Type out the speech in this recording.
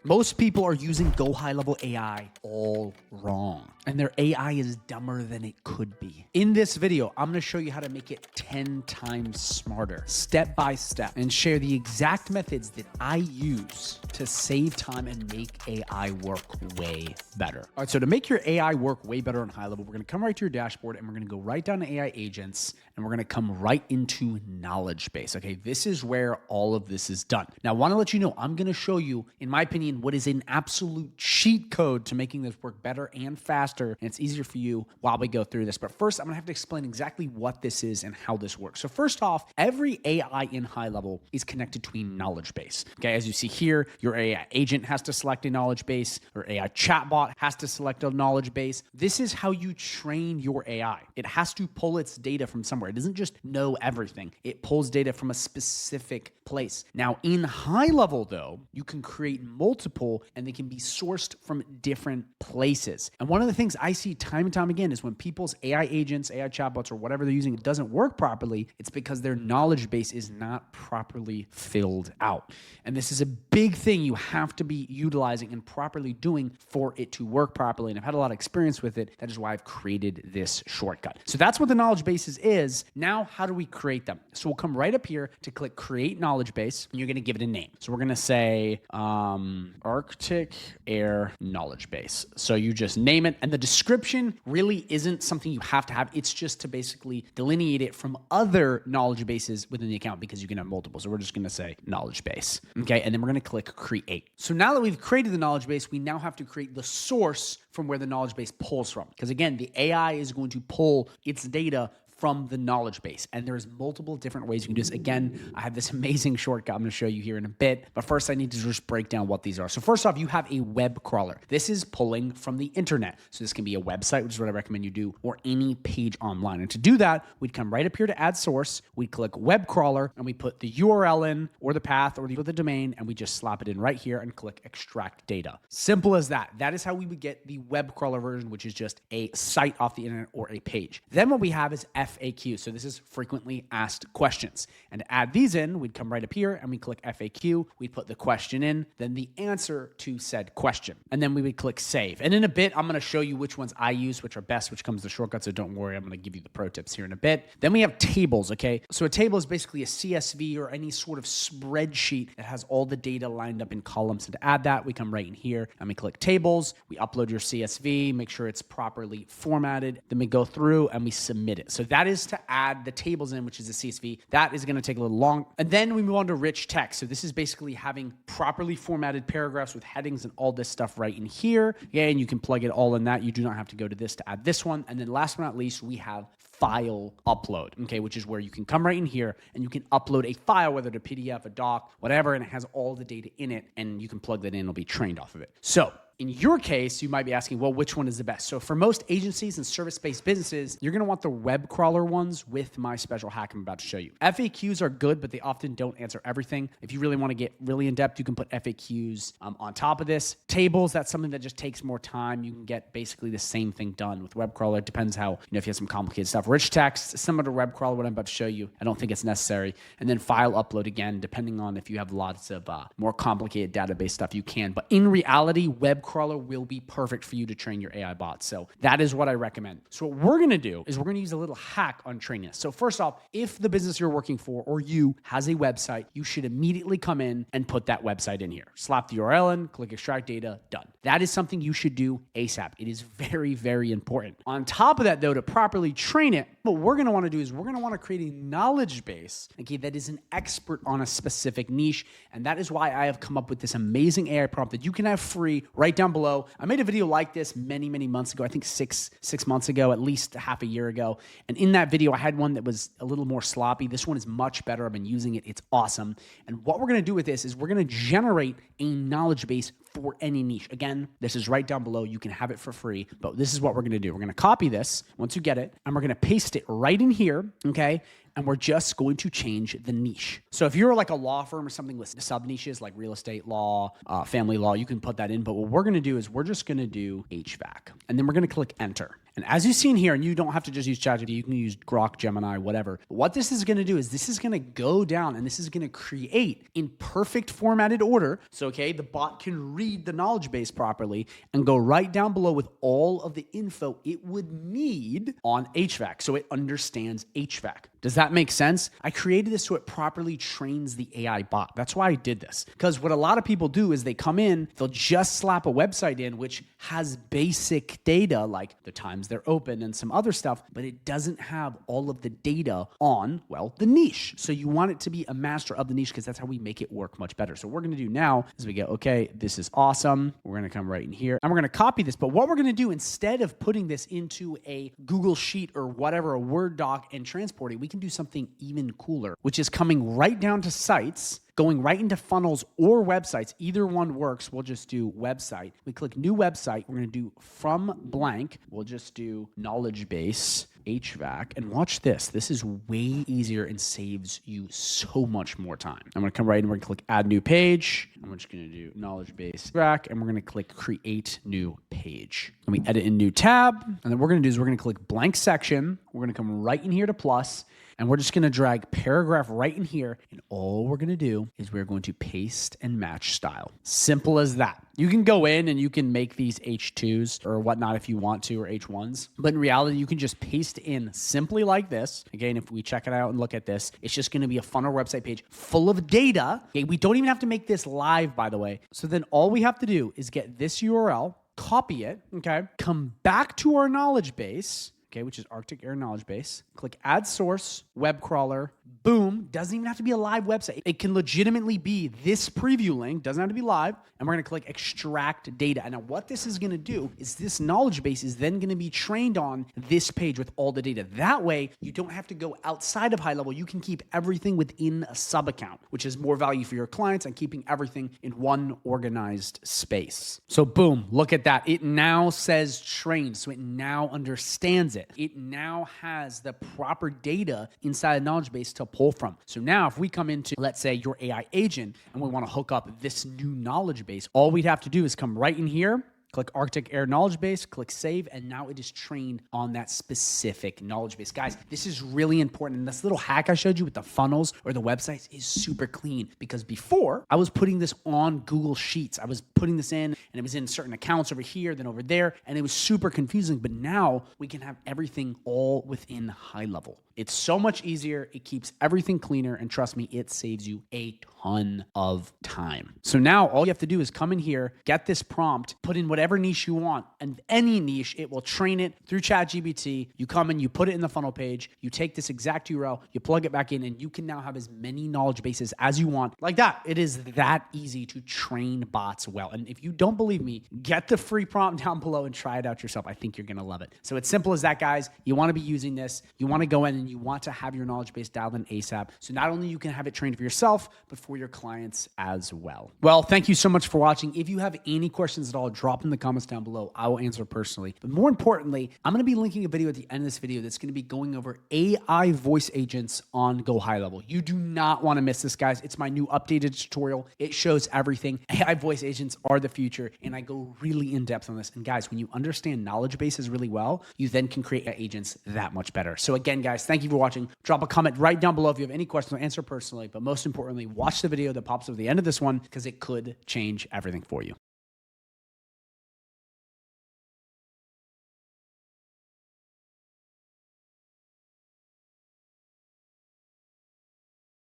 Most people are using GoHighLevel AI all wrong, and their AI is dumber than it could be. In this video, I'm gonna show you how to make it 10 times smarter, step by step, and share the exact methods that I use to save time and make AI work way better. All right, so to make your AI work way better on HighLevel, we're gonna come right to your dashboard and we're gonna go right down to AI agents and we're gonna come right into knowledge base. Okay, this is where all of this is done. Now, I wanna let you know, I'm gonna show you, in my opinion, what is an absolute cheat code to making this work better and faster, and it's easier for you while we go through this. But first, I'm gonna have to explain exactly what this is and how this works. So first off, every AI in HighLevel is connected to a knowledge base. Okay, as you see here, your AI agent has to select a knowledge base, your AI chatbot has to select a knowledge base. This is how you train your AI. It has to pull its data from somewhere. It doesn't just know everything. It pulls data from a specific place. Now, in HighLevel though, you can create multiple and they can be sourced from different places. And one of the things I see time and time again is when people's AI agents, AI chatbots, or whatever they're using, it doesn't work properly, it's because their knowledge base is not properly filled out. And this is a big thing you have to be utilizing and properly doing for it to work properly. And I've had a lot of experience with it. That is why I've created this shortcut. So that's what the knowledge bases is. Now, how do we create them? So we'll come right up here to click create knowledge base, and you're gonna give it a name. So we're gonna say Arctic Air knowledge base. So you just name it, and the description really isn't something you have to have. It's just to basically delineate it from other knowledge bases within the account because you can have multiple. So we're just gonna say knowledge base. Okay, and then we're gonna click create. So now that we've created the knowledge base, we now have to create the source from where the knowledge base pulls from. Because again, the AI is going to pull its data from the knowledge base. And there's multiple different ways you can do this. Again, I have this amazing shortcut I'm gonna show you here in a bit, but first I need to just break down what these are. So first off, you have a web crawler. This is pulling from the internet. So this can be a website, which is what I recommend you do, or any page online. And to do that, we'd come right up here to add source, we'd click web crawler, and we put the URL in, or the path, or the domain, and we just slap it in right here and click extract data. Simple as that. That is how we would get the web crawler version, which is just a site off the internet or a page. Then what we have is FAQ. So this is frequently asked questions. And to add these in, we'd come right up here and we click FAQ. We'd put the question in, then the answer to said question. And then we would click save. And in a bit, I'm going to show you which ones I use, which are best, which comes with the shortcut. So don't worry, I'm going to give you the pro tips here in a bit. Then we have tables, okay? So a table is basically a CSV or any sort of spreadsheet that has all the data lined up in columns. And to add that, we come right in here and we click tables. We upload your CSV, make sure it's properly formatted. Then we go through and we submit it. So that is to add the tables in, which is the CSV. That is going to take a little long. And then we move on to rich text. So this is basically having properly formatted paragraphs with headings and all this stuff right in here. Yeah, and you can plug it all in that. You do not have to go to this to add this one. And then last but not least, we have file upload, okay, which is where you can come right in here and you can upload a file, whether it's a PDF, a doc, whatever, and it has all the data in it, and you can plug that in, it'll be trained off of it. So in your case, you might be asking, well, which one is the best? So for most agencies and service-based businesses, you're going to want the web crawler ones with my special hack I'm about to show you. FAQs are good, but they often don't answer everything. If you really want to get really in-depth, you can put FAQs on top of this. Tables, that's something that just takes more time. You can get basically the same thing done with web crawler. It depends how, if you have some complicated stuff. Rich text, similar to web crawler, what I'm about to show you. I don't think it's necessary. And then file upload, again, depending on if you have lots of more complicated database stuff, you can. But in reality, web crawler will be perfect for you to train your AI bots. So that is what I recommend. So what we're going to do is we're going to use a little hack on training this. So first off, if the business you're working for or you has a website, you should immediately come in and put that website in here. Slap the URL in, click extract data, done. That is something you should do ASAP. It is very, very important. On top of that though, to properly train it, what we're going to want to do is we're going to want to create a knowledge base, okay, that is an expert on a specific niche. And that is why I have come up with this amazing AI prompt that you can have free right down below. I made a video like this many, many months ago. I think six months ago, at least half a year ago. And in that video, I had one that was a little more sloppy. This one is much better. I've been using it. It's awesome. And what we're going to do with this is we're going to generate a knowledge base for any niche. Again, this is right down below. You can have it for free, but this is what we're going to do. We're going to copy this once you get it, and we're going to paste it right in here, okay? And we're just going to change the niche. So if you're like a law firm or something with sub niches like real estate law, family law, you can put that in. But what we're going to do is we're just going to do HVAC, and then we're going to click enter. And as you've seen here, and you don't have to just use ChatGPT, you can use Grok, Gemini, whatever. But what this is going to do is this is going to go down and this is going to create in perfect formatted order. So, okay, the bot can read the knowledge base properly and go right down below with all of the info it would need on HVAC. So it understands HVAC. Does that make sense? I created this so it properly trains the AI bot. That's why I did this. Because what a lot of people do is they come in, they'll just slap a website in which has basic data like the times they're open and some other stuff, but it doesn't have all of the data on, well, the niche. So you want it to be a master of the niche because that's how we make it work much better. So what we're going to do now is we go, okay, this is awesome. We're going to come right in here and we're going to copy this. But what we're going to do instead of putting this into a Google Sheet or whatever, a Word doc and transporting, we can do something even cooler, which is coming right down to sites, going right into funnels or websites. Either one works. We'll just do website. We click new website. We're going to do from blank. We'll just do knowledge base, HVAC, and watch this. This is way easier and saves you so much more time. I'm going to come right in. We're going to click add new page. I'm just going to do knowledge base HVAC, and we're going to click create new page. And we edit a new tab. And then what we're going to do is we're going to click blank section. We're going to come right in here to plus. And we're just going to drag paragraph right in here. And all we're going to do is we're going to paste and match style. Simple as that. You can go in and you can make these H2s or whatnot if you want to, or H1s. But in reality, you can just paste in simply like this. Again, if we check it out and look at this, it's just going to be a funnel website page full of data. Okay, we don't even have to make this live, by the way. So then all we have to do is get this URL, copy it, okay, come back to our knowledge base, okay, which is Arctic Air Knowledge Base. Click Add Source, Web Crawler. Boom. Doesn't even have to be a live website. It can legitimately be this preview link. Doesn't have to be live. And we're going to click Extract Data. And now what this is going to do is this knowledge base is then going to be trained on this page with all the data. That way, you don't have to go outside of high level. You can keep everything within a sub-account, which is more value for your clients and keeping everything in one organized space. So boom, look at that. It now says trained. So it now understands it. It now has the proper data inside a knowledge base to pull from. So now if we come into, let's say, your AI agent and we want to hook up this new knowledge base, all we'd have to do is come right in here, click Arctic Air Knowledge Base, click Save, and now it is trained on that specific knowledge base. Guys, this is really important. And this little hack I showed you with the funnels or the websites is super clean because before I was putting this on Google Sheets. I was putting this in and it was in certain accounts over here, then over there, and it was super confusing. But now we can have everything all within high level. It's so much easier. It keeps everything cleaner. And trust me, it saves you a ton of time. So now all you have to do is come in here, get this prompt, put in whatever niche you want, and any niche, it will train it through ChatGPT. You come in, you put it in the funnel page, you take this exact URL, you plug it back in, and you can now have as many knowledge bases as you want. Like that. It is that easy to train bots well. And if you don't believe me, get the free prompt down below and try it out yourself. I think you're going to love it. So it's simple as that, guys. You want to be using this. You want to go in and you want to have your knowledge base dialed in ASAP. So not only you can have it trained for yourself, but for your clients as well. Well, thank you so much for watching. If you have any questions at all, drop in the comments down below. I will answer personally. But more importantly, I'm going to be linking a video at the end of this video that's going to be going over AI voice agents on GoHighLevel. You do not want to miss this, guys. It's my new updated tutorial. It shows everything. AI voice agents are the future, and I go really in depth on this. And guys, when you understand knowledge bases really well, you then can create agents that much better. So again, guys, thank you for watching. Drop a comment right down below if you have any questions. I'll answer personally. But most importantly, watch the video that pops up at the end of this one because it could change everything for you.